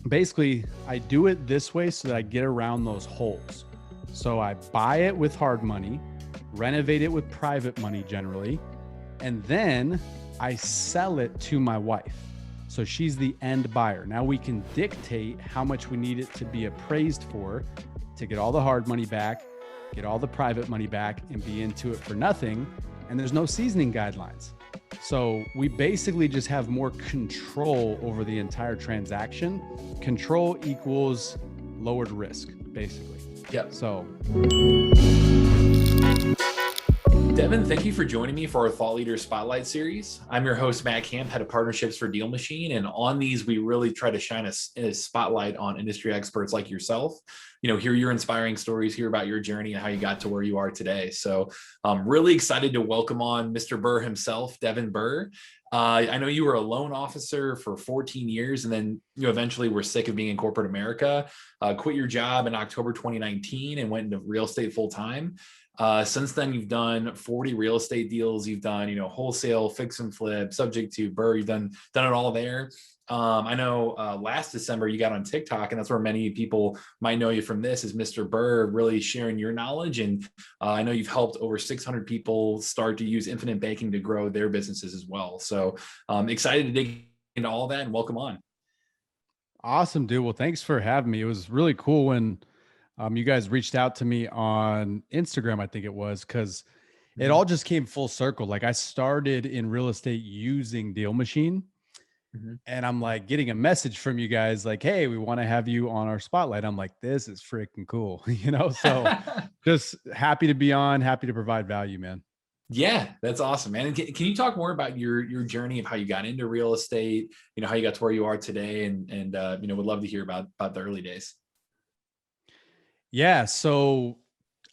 basically I do it this way so that I get around those holes. So I buy it with hard money, renovate it with private money generally, and then I sell it to my wife. So she's the end buyer. Now we can dictate how much we need it to be appraised for to get all the hard money back, get all the private money back, and be into it for nothing. And there's no seasoning guidelines. So we basically just have more control over the entire transaction. Control equals lowered risk, basically. Yep. So Devin, thank you for joining me for our Thought Leader Spotlight series. I'm your host, Matt Camp, head of partnerships for DealMachine. And on these, we really try to shine a spotlight on industry experts like yourself. Hear your inspiring stories, hear about your journey and how you got to where you are today. So I'm really excited to welcome on Mr. Burr himself, Devin Burr. I know you were a loan officer for 14 years, and then you eventually were sick of being in corporate America, quit your job in October 2019 and went into real estate full time. Since then, you've done 40 real estate deals. You've done, wholesale, fix and flip, subject to BRRRR. You've done it all there. I know last December you got on TikTok, and that's where many people might know you from. This is Mr. Burr really sharing your knowledge. And I know you've helped over 600 people start to use infinite banking to grow their businesses as well. So excited to dig into all that, and welcome on. awesome, dude. Well, thanks for having me. It was really cool when you guys reached out to me on Instagram, I think it was, because it all just came full circle. Like I started in real estate using DealMachine. And I'm like getting a message from you guys like, hey, we want to have you on our spotlight. I'm like, this is freaking cool. So just happy to be on, happy to provide value, man. Yeah, that's awesome, man. And can you talk more about your journey of how you got into real estate, how you got to where you are today, and would love to hear about the early days. Yeah. So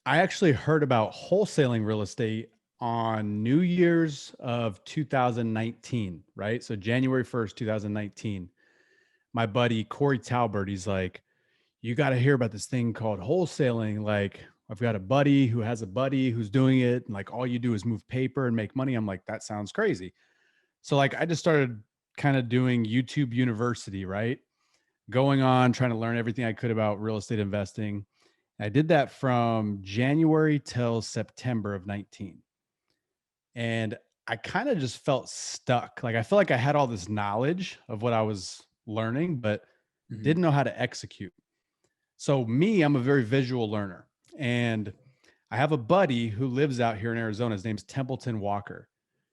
I actually heard about wholesaling real estate on New Year's of 2019, right? So January 1st, 2019. My buddy Corey Talbert, he's like, you got to hear about this thing called wholesaling. Like, I've got a buddy who has a buddy who's doing it. And like, all you do is move paper and make money. I'm like, that sounds crazy. So like, I just started kind of doing YouTube University, right? Going on, trying to learn everything I could about real estate investing. I did that from January till September of 19. And I kind of just felt stuck. Like, I felt like I had all this knowledge of what I was learning, but didn't know how to execute. So I'm a very visual learner, and I have a buddy who lives out here in Arizona. His name's Templeton Walker,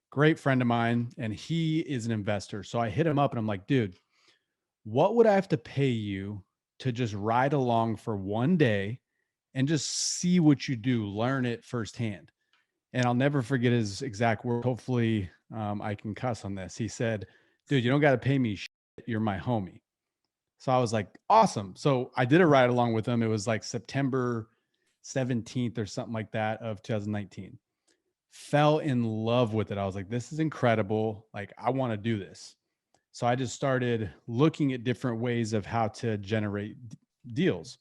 great friend of mine, and he is an investor. So I hit him up and I'm like, dude, what would I have to pay you to just ride along for one day and just see what you do, learn it firsthand? And I'll never forget his exact word. Hopefully I can cuss on this. He said, dude, you don't got to pay me shit. You're my homie. So I was like, awesome. So I did a ride along with him. It was like September 17th or something like that of 2019. Fell in love with it. I was like, this is incredible. Like, I want to do this. So I just started looking at different ways of how to generate deals.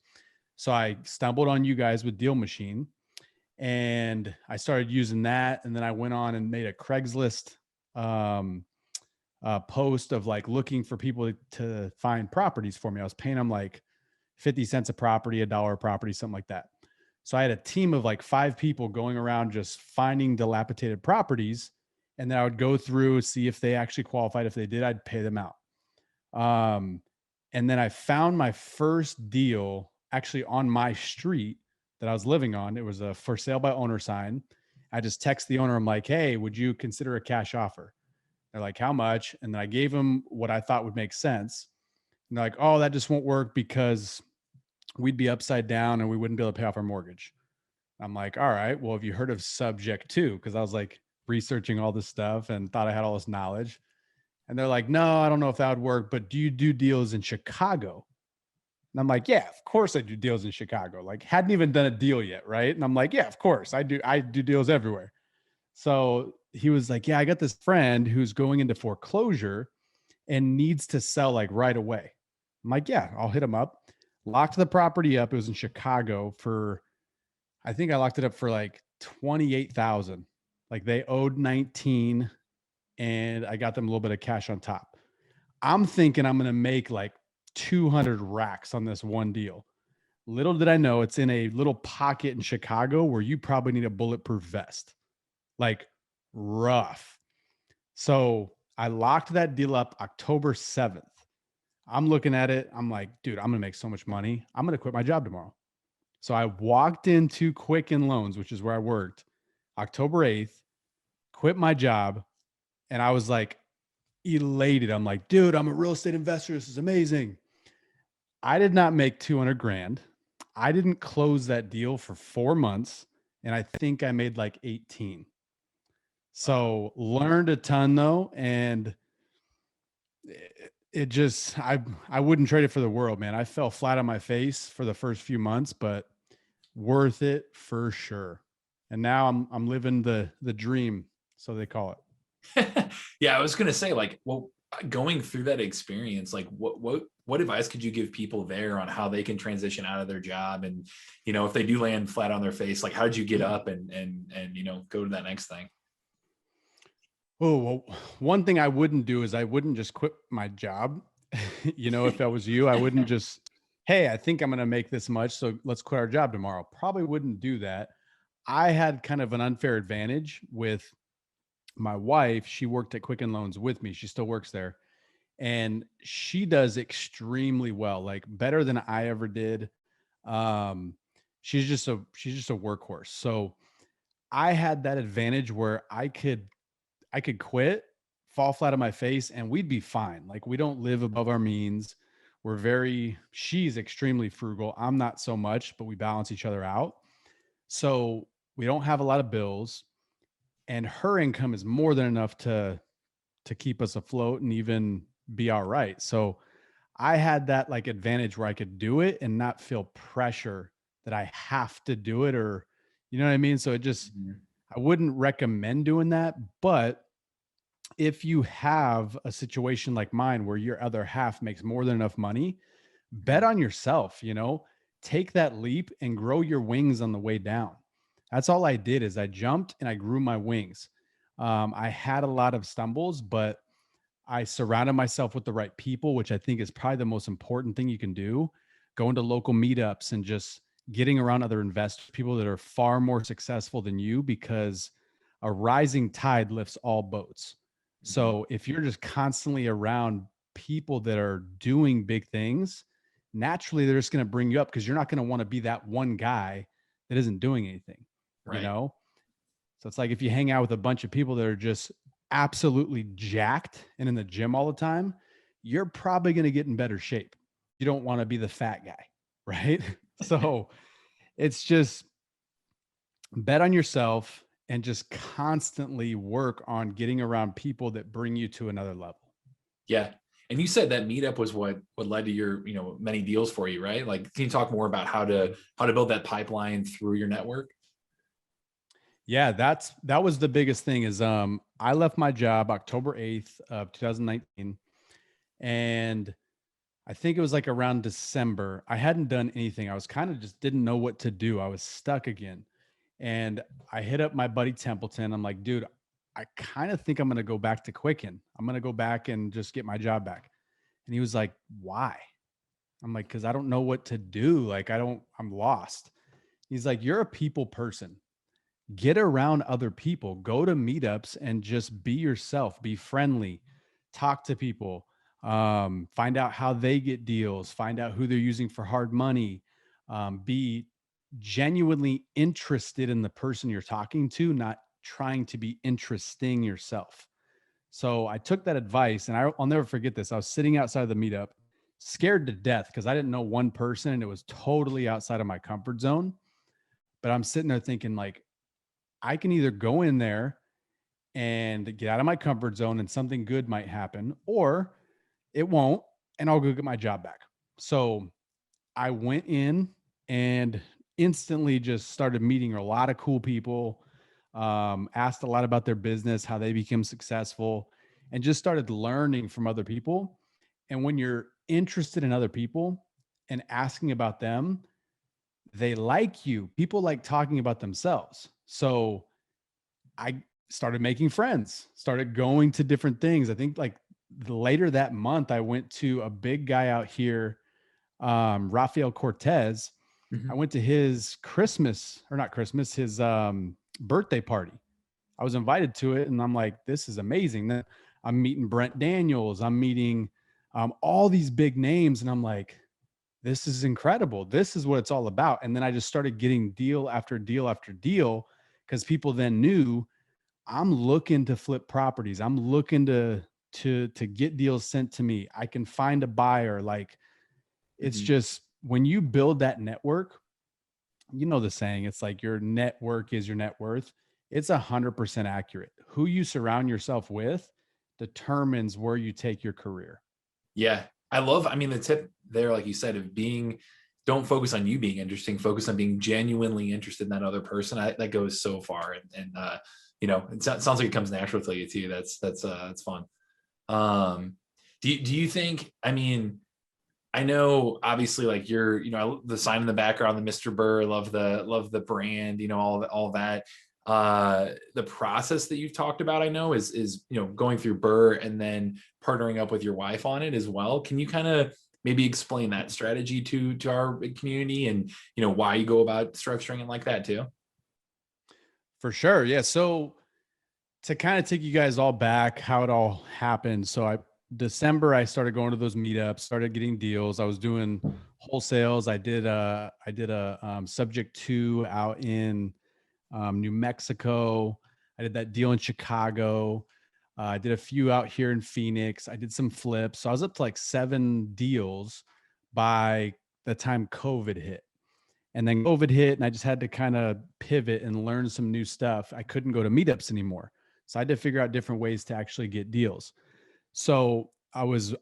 So I stumbled on you guys with DealMachine, and I started using that. And then I went on and made a Craigslist post of like looking for people to find properties for me. I was paying them like 50 cents a property, $1 a property, something like that. So I had a team of like 5 people going around just finding dilapidated properties. And then I would go through, see if they actually qualified. If they did, I'd pay them out. And then I found my first deal actually on my street that I was living on. It was a for sale by owner sign. I just text the owner. I'm like, hey, would you consider a cash offer? They're like, how much? And then I gave them what I thought would make sense. And they're like, oh, that just won't work because we'd be upside down and we wouldn't be able to pay off our mortgage. I'm like, all right, well, have you heard of subject to? Because I was like researching all this stuff and thought I had all this knowledge. And they're like, no, I don't know if that would work, but do you do deals in Chicago? And I'm like, yeah, of course I do deals in Chicago. Like, hadn't even done a deal yet, right? And I'm like, yeah, of course I do. I do deals everywhere. So he was like, yeah, I got this friend who's going into foreclosure and needs to sell like right away. I'm like, yeah, I'll hit him up. Locked the property up. It was in Chicago for, I think I locked it up for like 28,000. Like they owed 19 and I got them a little bit of cash on top. I'm thinking I'm going to make like 200 racks on this one deal. Little did I know it's in a little pocket in Chicago where you probably need a bulletproof vest, like rough. So I locked that deal up October 7th. I'm looking at it. I'm like, dude, I'm going to make so much money. I'm going to quit my job tomorrow. So I walked into Quicken Loans, which is where I worked, October 8th, quit my job. And I was like elated. I'm like, dude, I'm a real estate investor. This is amazing. I did not make 200 grand. I didn't close that deal for 4 months. And I think I made like 18. So learned a ton though. And it just, I wouldn't trade it for the world, man. I fell flat on my face for the first few months, but worth it for sure. And now I'm living the dream, so they call it. Yeah, I was gonna say, like, well, going through that experience, like, what advice could you give people there on how they can transition out of their job, and if they do land flat on their face, like, how did you get up and go to that next thing? Oh, well, one thing I wouldn't do is I wouldn't just quit my job. If I was you, I wouldn't just, hey, I think I'm going to make this much, so let's quit our job tomorrow. Probably wouldn't do that. I had kind of an unfair advantage with my wife. She worked at Quicken Loans with me. She still works there. And she does extremely well, like better than I ever did. Um, she's just a workhorse. So I had that advantage where I could quit, fall flat on my face, and we'd be fine. Like we don't live above our means. She's extremely frugal. I'm not so much, but we balance each other out. So we don't have a lot of bills, and her income is more than enough to keep us afloat and even be all right. So I had that like advantage where I could do it and not feel pressure that I have to do it, or you know what I mean? So Mhm. I wouldn't recommend doing that, but if you have a situation like mine where your other half makes more than enough money, bet on yourself, take that leap and grow your wings on the way down. That's all I did is I jumped and I grew my wings. I had a lot of stumbles, but I surrounded myself with the right people, which I think is probably the most important thing you can do. Going to local meetups and just getting around other investors, people that are far more successful than you, because a rising tide lifts all boats. Mhm. So if you're just constantly around people that are doing big things, naturally they're just going to bring you up because you're not going to want to be that one guy that isn't doing anything, you Right. know? So it's like if you hang out with a bunch of people that are just absolutely jacked and in the gym all the time, you're probably going to get in better shape. You don't want to be the fat guy, right? So it's just bet on yourself and just constantly work on getting around people that bring you to another level. Yeah. And you said that meetup was what led to your, many deals for you, right? Like, can you talk more about how to build that pipeline through your network? Yeah, that was the biggest thing is I left my job October 8th of 2019, and I think it was like around December. I hadn't done anything. I was kind of just didn't know what to do. I was stuck again. And I hit up my buddy Templeton. I'm like, dude, I kind of think I'm going to go back to Quicken. I'm going to go back and just get my job back. And he was like, why? I'm like, because I don't know what to do. Like, I'm lost. He's like, you're a people person. Get around other people, go to meetups and just be yourself, be friendly, talk to people, find out how they get deals, find out who they're using for hard money, be genuinely interested in the person you're talking to, not trying to be interesting yourself. So I took that advice, and I'll never forget this. I was sitting outside of the meetup, scared to death because I didn't know one person and it was totally outside of my comfort zone. But I'm sitting there thinking, like, I can either go in there and get out of my comfort zone and something good might happen, or it won't, and I'll go get my job back. So I went in and instantly just started meeting a lot of cool people, asked a lot about their business, how they became successful, and just started learning from other people. And when you're interested in other people and asking about them, they like you. People like talking about themselves. So I started making friends, started going to different things. I think like later that month, I went to a big guy out here, Rafael Cortez. I Mhm. went to his his birthday party. I was invited to it, and I'm like, this is amazing. Then I'm meeting Brent Daniels. I'm meeting all these big names, and I'm like, this is incredible. This is what it's all about. And then I just started getting deal after deal after deal because people then knew I'm looking to flip properties. I'm looking to get deals sent to me. I can find a buyer. Like, it's Mhm. just when you build that network, you know the saying, it's like your network is your net worth. It's 100% accurate. Who you surround yourself with determines where you take your career. Yeah. I mean, the tip there, like you said, of don't focus on you being interesting, focus on being genuinely interested in that other person. That goes so far. It sounds like it comes natural to you too. That's fun. Um, do you think, I mean, I know obviously like the sign in the background, the Mr. Burr, love the brand, all that. The process that you've talked about, I know is going through Burr and then partnering up with your wife on it as well. Can you kind of maybe explain that strategy to our community and why you go about structuring it like that too? For sure. Yeah. So to kind of take you guys all back, how it all happened. So December, I started going to those meetups, started getting deals. I was doing wholesales. I did a subject to out in New Mexico. I did that deal in Chicago. I did a few out here in Phoenix. I did some flips. So I was up to like 7 deals by the time COVID hit. And then COVID hit, and I just had to kind of pivot and learn some new stuff. I couldn't go to meetups anymore. So I had to figure out different ways to actually get deals. So I was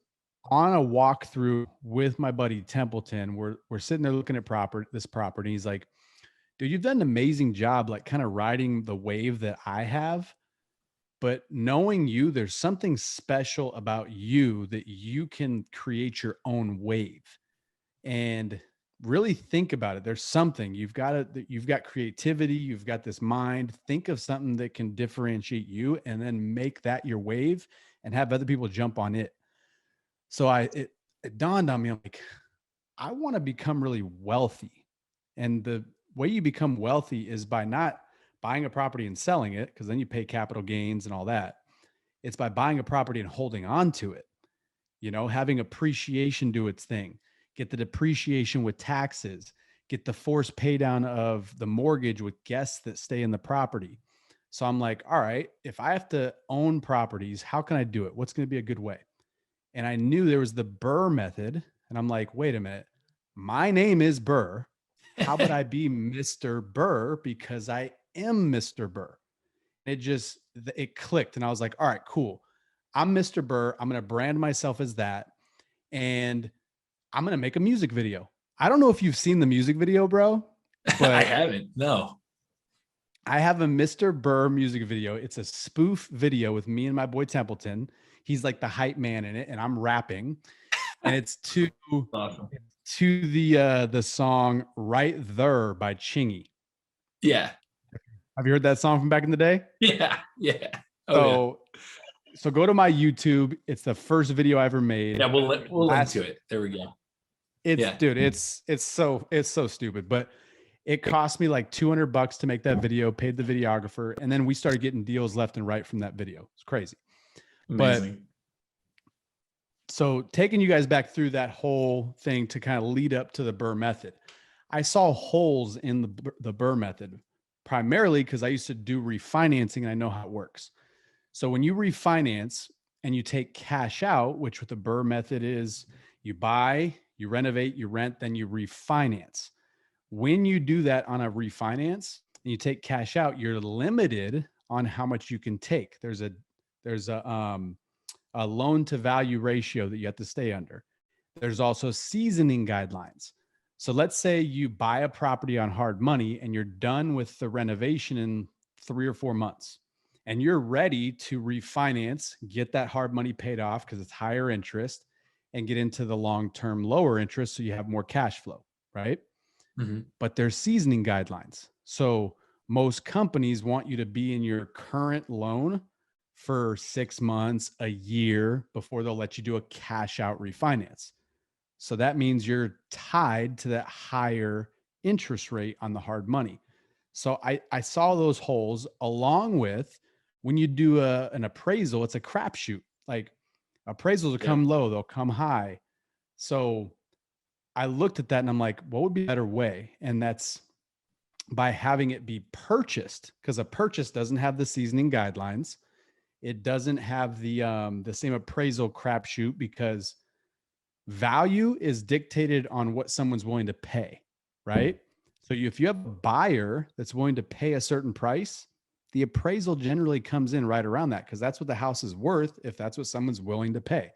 on a walkthrough with my buddy Templeton. We're sitting there looking at this property. He's like, dude, you've done an amazing job, like kind of riding the wave that I have. But knowing you, there's something special about you that you can create your own wave and really think about it. There's something you've got creativity, you've got this mind. Think of something that can differentiate you and then make that your wave and have other people jump on it. So it dawned on me, I'm like, I want to become really wealthy. And the way you become wealthy is by not buying a property and selling it, because then you pay capital gains and all that. It's by buying a property and holding on to it, having appreciation do its thing, get the depreciation with taxes, get the forced pay down of the mortgage with guests that stay in the property. So I'm like, all right, if I have to own properties, how can I do it? What's going to be a good way? And I knew there was the Burr method. And I'm like, wait a minute, my name is Burr. How about I be Mr. Burr because I am Mr. Burr? It clicked. And I was like, all right, cool. I'm Mr. Burr. I'm going to brand myself as that. And I'm going to make a music video. I don't know if you've seen the music video, bro, I but haven't. No. I have a Mr. Burr music video. It's a spoof video with me and my boy Templeton. He's like the hype man in it, and I'm rapping. And it's Awesome. to the song Right There by Chingy. Yeah. Have you heard that song from back in the day? Yeah. Yeah. Oh yeah. So so go to my YouTube. It's the first video I ever made. Yeah. We'll link Last to it. There we go. It's Yeah. dude, it's so stupid, but it cost me like $200 to make that video, paid the videographer, and then we started getting deals left and right from that video. It's crazy. But Amazing. so taking you guys back through that whole thing to kind of lead up to the Burr method, I saw holes in the Burr method primarily because I used to do refinancing and I know how it works. So when you refinance and you take cash out, which with the Burr method is you buy, you renovate, you rent, then you refinance. When you do that on a refinance and you take cash out, you're limited on how much you can take. There's a loan to value ratio that you have to stay under. There's also seasoning guidelines. So let's say you buy a property on hard money and you're done with the renovation in 3 or 4 months and you're ready to refinance, get that hard money paid off because it's higher interest and get into the long-term lower interest so you have more cash flow, right? Mhm. But there's seasoning guidelines. So most companies want you to be in your current loan for 6 months, a year before they'll let you do a cash out refinance. So that means you're tied to that higher interest rate on the hard money. So I saw those holes along with when you do an appraisal, it's a crapshoot. Like appraisals will come low, they'll come high. So I looked at that and I'm like, what would be a better way? And that's by having it be purchased, because a purchase doesn't have the seasoning guidelines. It doesn't have the same appraisal crapshoot, because value is dictated on what someone's willing to pay, right? So if you have a buyer that's willing to pay a certain price, the appraisal generally comes in right around that, because that's what the house is worth if that's what someone's willing to pay.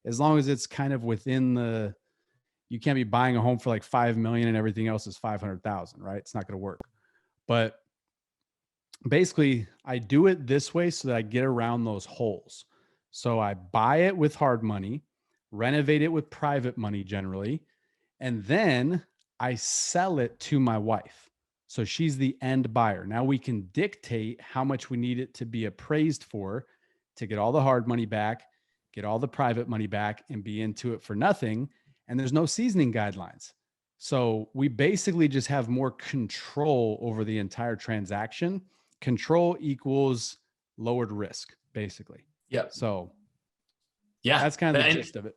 As long as it's kind of within the, you can't be buying a home for like 5 million and everything else is 500,000, right? It's not going to work. But basically, I do it this way so that I get around those holes. So I buy it with hard money, renovate it with private money generally, and then I sell it to my wife. So she's the end buyer. Now we can dictate how much we need it to be appraised for to get all the hard money back, get all the private money back, and be into it for nothing. And there's no seasoning guidelines. So we basically just have more control over the entire transaction. Control equals lowered risk, basically. Yep. So yeah, that's kind of the gist of it.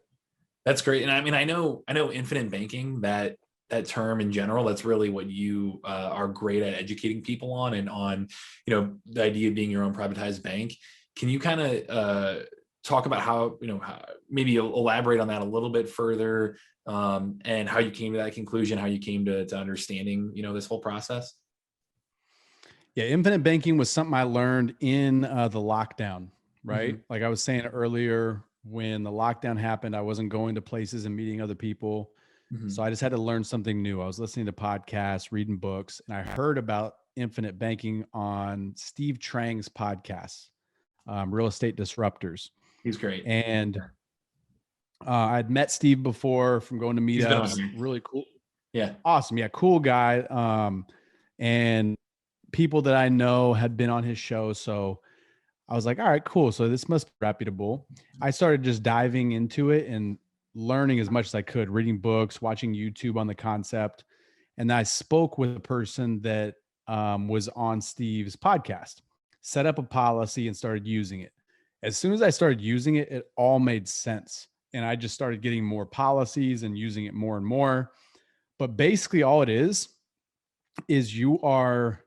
That's great. And I mean, I know infinite banking, that term in general, that's really what you are great at educating people on, and on, the idea of being your own privatized bank. Can you kind of talk about how, how, maybe elaborate on that a little bit further, and how you came to that conclusion, how you came to understanding, this whole process? Yeah, infinite banking was something I learned in the lockdown, right? Mm-hmm. Like I was saying earlier, when the lockdown happened, I wasn't going to places and meeting other people. Mm-hmm. So I just had to learn something new. I was listening to podcasts, reading books, and I heard about infinite banking on Steve Trang's podcast, Real Estate Disruptors. He's great. And I'd met Steve before from going to meetups. Really cool. Yeah. Awesome. Yeah. Cool guy. And people that I know had been on his show. So I was like, all right, cool. So this must be reputable. I started just diving into it and learning as much as I could, reading books, watching YouTube on the concept. And I spoke with a person that was on Steve's podcast, set up a policy and started using it. As soon as I started using it, it all made sense. And I just started getting more policies and using it more and more. But basically all it is you are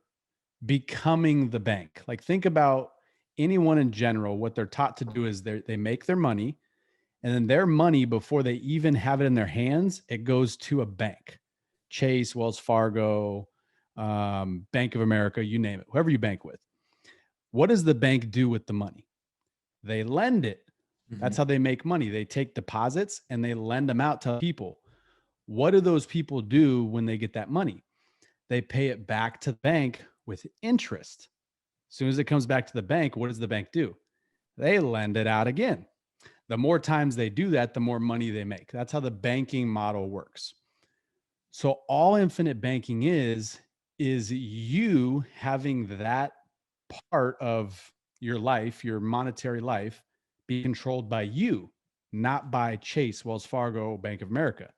becoming the bank. Like think about anyone in general, what they're taught to do is they make their money, and then their money, before they even have it in their hands, it goes to a bank. Chase, Wells Fargo, Bank of America, you name it, whoever you bank with. What does the bank do with the money? They lend it. That's how they make money. They take deposits and they lend them out to people. What do those people do when they get that money? They pay it back to the bank with interest. As soon as it comes back to the bank, what does the bank do? They lend it out again. The more times they do that, the more money they make. That's how the banking model works. So all infinite banking is you having that part of your life, your monetary life, be controlled by you, not by Chase, Wells Fargo, Bank of America.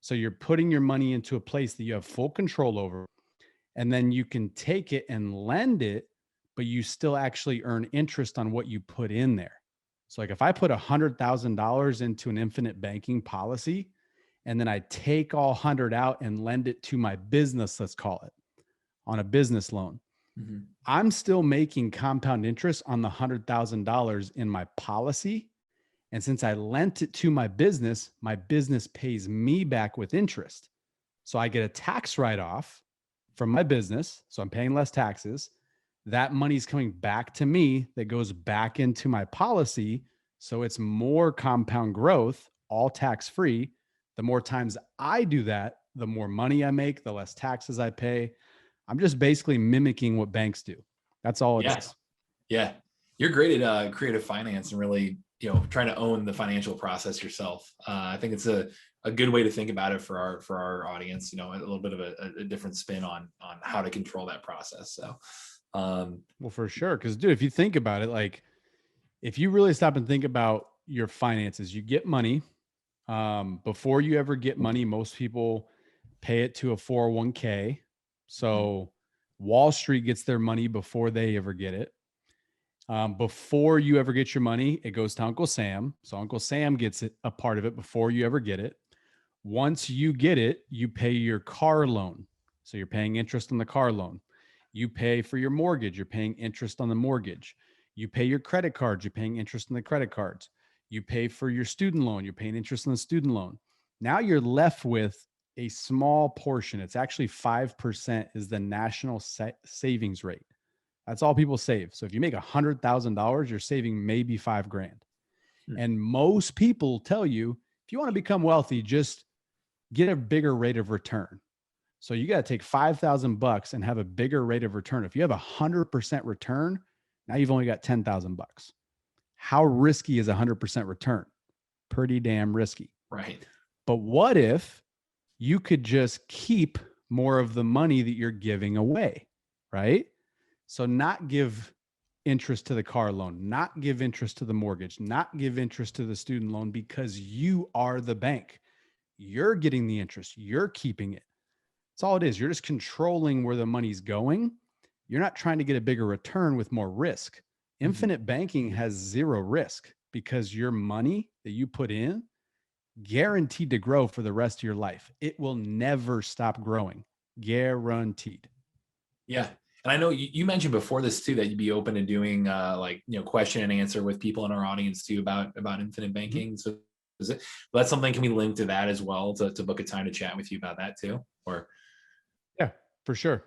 So you're putting your money into a place that you have full control over, and then you can take it and lend it, but you still actually earn interest on what you put in there. So like if I put $100,000 into an infinite banking policy, and then I take all 100 out and lend it to my business, let's call it, on a business loan, I'm still making compound interest on the $100,000 in my policy. And since I lent it to my business pays me back with interest. So I get a tax write-off from my business. So I'm paying less taxes. That money's coming back to me that goes back into my policy. So it's more compound growth, all tax-free. The more times I do that, the more money I make, the less taxes I pay. I'm just basically mimicking what banks do. That's all it is. Yeah. You're great at creative finance and really, trying to own the financial process yourself. I think it's a good way to think about it for our audience, a little bit of a different spin on how to control that process. So, well, for sure. Cause dude, if you think about it, like if you really stop and think about your finances, you get money. Before you ever get money, most people pay it to a 401k. So Wall Street gets their money before they ever get it. Before you ever get your money, it goes to Uncle Sam. So Uncle Sam gets it, a part of it before you ever get it. Once you get it, you pay your car loan. So you're paying interest on the car loan. You pay for your mortgage. You're paying interest on the mortgage. You pay your credit cards. You're paying interest on the credit cards. You pay for your student loan. You're paying interest on the student loan. Now you're left with a small portion. It's actually 5% is the national savings rate. That's all people save. So if you make $100,000, you're saving maybe $5,000. And most people tell you, if you want to become wealthy, just get a bigger rate of return. So you got to take $5,000 and have a bigger rate of return. If you have 100% return, now you've only got $10,000. How risky is 100% return? Pretty damn risky. Right. But what if you could just keep more of the money that you're giving away, right? So not give interest to the car loan, not give interest to the mortgage, not give interest to the student loan, because you are the bank. You're getting the interest. You're keeping it. That's all it is. You're just controlling where the money's going. You're not trying to get a bigger return with more risk. Infinite banking has zero risk because your money that you put in guaranteed to grow for the rest of your life. It will never stop growing. Guaranteed. Yeah. And I know you mentioned before this too, that you'd be open to doing question and answer with people in our audience too about infinite banking. So that's something, can we link to that as well to book a time to chat with you about that too? Or yeah, for sure.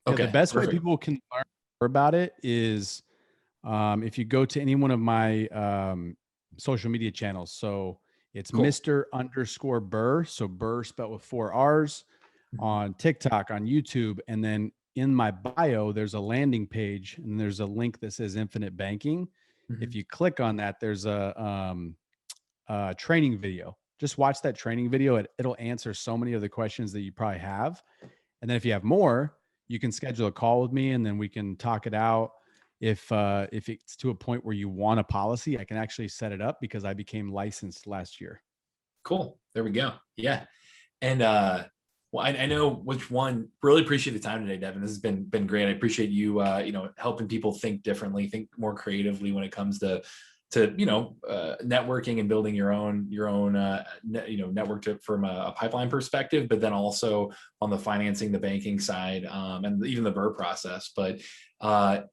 Yeah, okay, the best way perfect. people can learn more about it is if you go to any one of my social media channels. So it's Cool. Mr. Burr. So Burr spelled with 4 R's on TikTok, on YouTube. And then in my bio, there's a landing page and there's a link that says infinite banking. If you click on that, there's a training video. Just watch that training video. It'll answer so many of the questions that you probably have. And then if you have more, you can schedule a call with me and then we can talk it out. If it's to a point where you want a policy, I can actually set it up because I became licensed last year. Cool. There we go. Yeah. And well, I know which one. Really appreciate the time today, Devin. This has been great. I appreciate you helping people think differently, think more creatively when it comes to networking and building your own network from a pipeline perspective, but then also on the financing, the banking side, and even the BRRRR process. But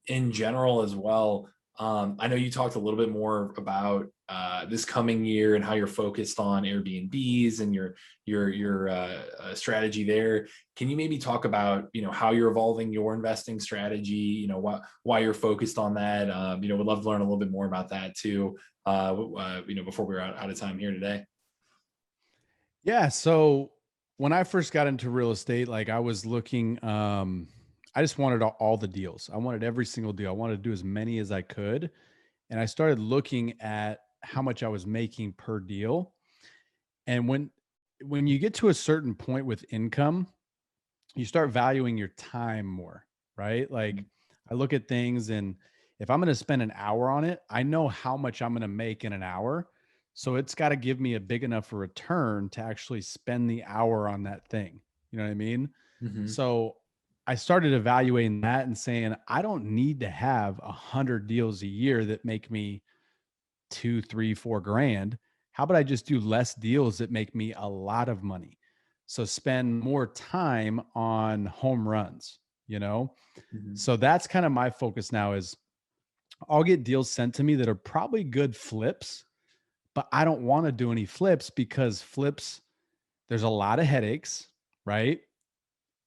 in general as well, I know you talked a little bit more about this coming year and how you're focused on Airbnbs and your strategy there. Can you maybe talk about how you're evolving your investing strategy? Why you're focused on that? Would love to learn a little bit more about that too. Before we're out of time here today. Yeah. So when I first got into real estate, like I was looking, I just wanted all the deals. I wanted every single deal. I wanted to do as many as I could. And I started looking at how much I was making per deal. And when you get to a certain point with income, you start valuing your time more, right? Like I look at things and if I'm going to spend an hour on it, I know how much I'm going to make in an hour. So it's got to give me a big enough return to actually spend the hour on that thing. You know what I mean? So I started evaluating that and saying, I don't need to have 100 deals a year that make me 2, 3, 4 grand. How about I just do less deals that make me a lot of money? So spend more time on home runs, you know? So that's kind of my focus now is I'll get deals sent to me that are probably good flips, but I don't want to do any flips because flips, there's a lot of headaches, right?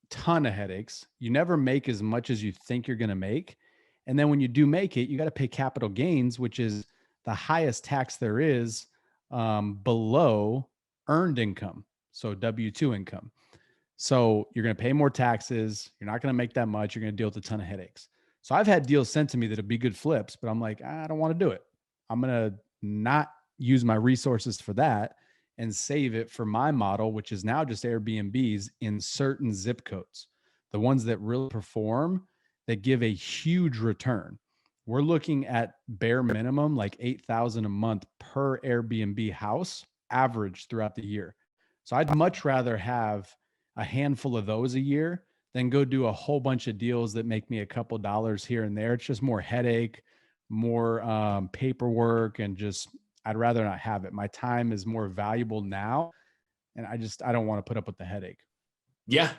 Ton of headaches. You never make as much as you think you're going to make. And then when you do make it, you got to pay capital gains, which is the highest tax there is below earned income. So W-2 income. So you're going to pay more taxes. You're not going to make that much. You're going to deal with a ton of headaches. So I've had deals sent to me that'll be good flips, but I'm like, I don't want to do it. I'm going to not use my resources for that and save it for my model, which is now just Airbnbs in certain zip codes, the ones that really perform, that give a huge return. we're looking at bare minimum, like 8,000 a month per Airbnb house average throughout the year. So I'd much rather have a handful of those a year than go do a whole bunch of deals that make me a couple dollars here and there. It's just more headache, more paperwork, and just, I'd rather not have it. My time is more valuable now. And I don't want to put up with the headache. Yeah.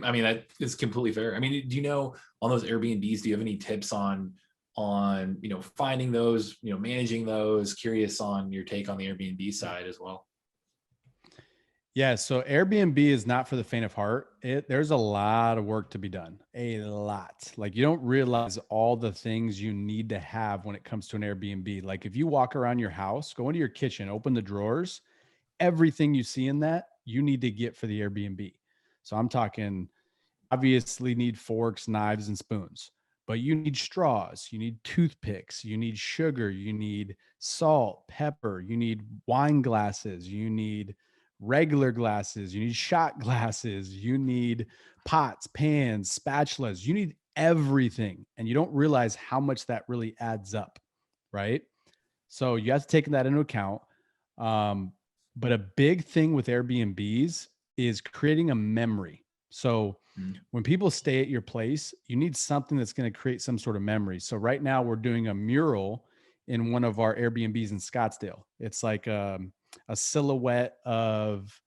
I mean, that is completely fair. I mean, do you know on those Airbnbs, do you have any tips on, finding those, managing those? Curious on your take on the Airbnb side as well. Yeah, so Airbnb is not for the faint of heart. There's a lot of work to be done. A lot. Like, you don't realize all the things you need to have when it comes to an Airbnb. Like, if you walk around your house, go into your kitchen, open the drawers, everything you see in that, you need to get for the Airbnb. So I'm talking, obviously need forks, knives, and spoons, but you need straws, you need toothpicks, you need sugar, you need salt, pepper, you need wine glasses, you need regular glasses, you need shot glasses, you need pots, pans, spatulas, you need everything. And you don't realize how much that really adds up, right? So you have to take that into account. But a big thing with Airbnbs is creating a memory. So when people stay at your place, you need something that's going to create some sort of memory. So right now we're doing a mural in one of our Airbnbs in Scottsdale. It's like a silhouette of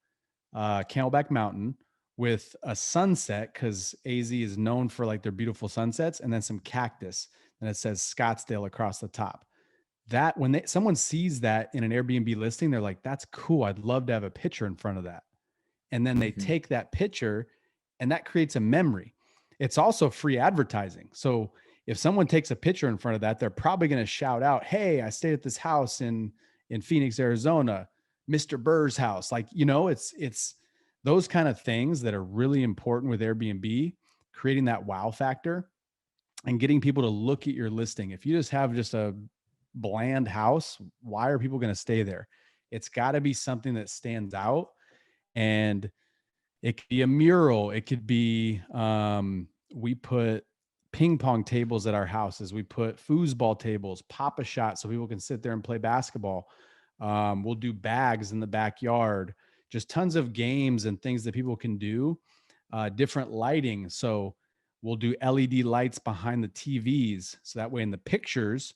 Camelback Mountain with a sunset, because AZ is known for like their beautiful sunsets, and then some cactus, and it says Scottsdale across the top. That when someone sees that in an Airbnb listing, they're like, that's cool. I'd love to have a picture in front of that. And then they take that picture, and that creates a memory. It's also free advertising. So if someone takes a picture in front of that, they're probably going to shout out, hey, I stayed at this house in Phoenix, Arizona, Mr. Burr's house. Like, it's those kind of things that are really important with Airbnb, creating that wow factor and getting people to look at your listing. If you just have just a bland house, why are people going to stay there? It's got to be something that stands out. And it could be a mural. It could be, we put ping pong tables at our houses. We put foosball tables, Pop-A-Shot, so people can sit there and play basketball. We'll do bags in the backyard, just tons of games and things that people can do. Different lighting. So we'll do LED lights behind the TVs. So that way in the pictures,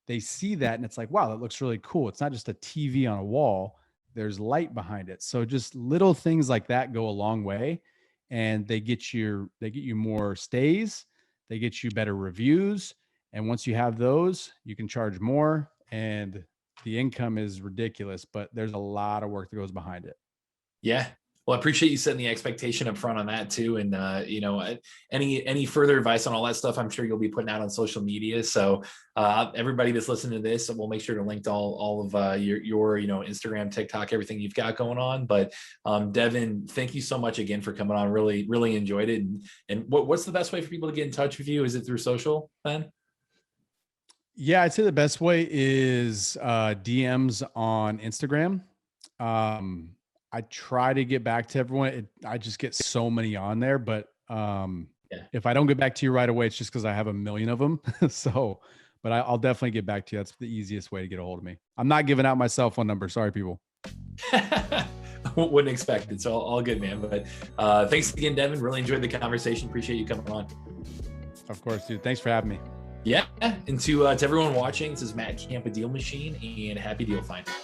they see that and it's like, wow, that looks really cool. It's not just a TV on a wall. There's light behind it. So just little things like that go a long way, and they get you more stays, they get you better reviews. And once you have those, you can charge more, and the income is ridiculous, but there's a lot of work that goes behind it. Yeah. Well, I appreciate you setting the expectation up front on that too. And, any further advice on all that stuff, I'm sure you'll be putting out on social media. So everybody that's listening to this, we'll make sure to link to all of your Instagram, TikTok, everything you've got going on. But Devin, thank you so much again for coming on. Really, really enjoyed it. And what's the best way for people to get in touch with you? Is it through social, Ben? Yeah, I'd say the best way is DMs on Instagram. I try to get back to everyone. I just get so many on there, but if I don't get back to you right away, it's just because I have a million of them. But I'll definitely get back to you. That's the easiest way to get a hold of me. I'm not giving out my cell phone number. Sorry, people. Wouldn't expect it. So all good, man. But thanks again, Devin. Really enjoyed the conversation. Appreciate you coming on. Of course, dude. Thanks for having me. Yeah. And to everyone watching, this is Matt Camp with DealMachine, and happy deal finding.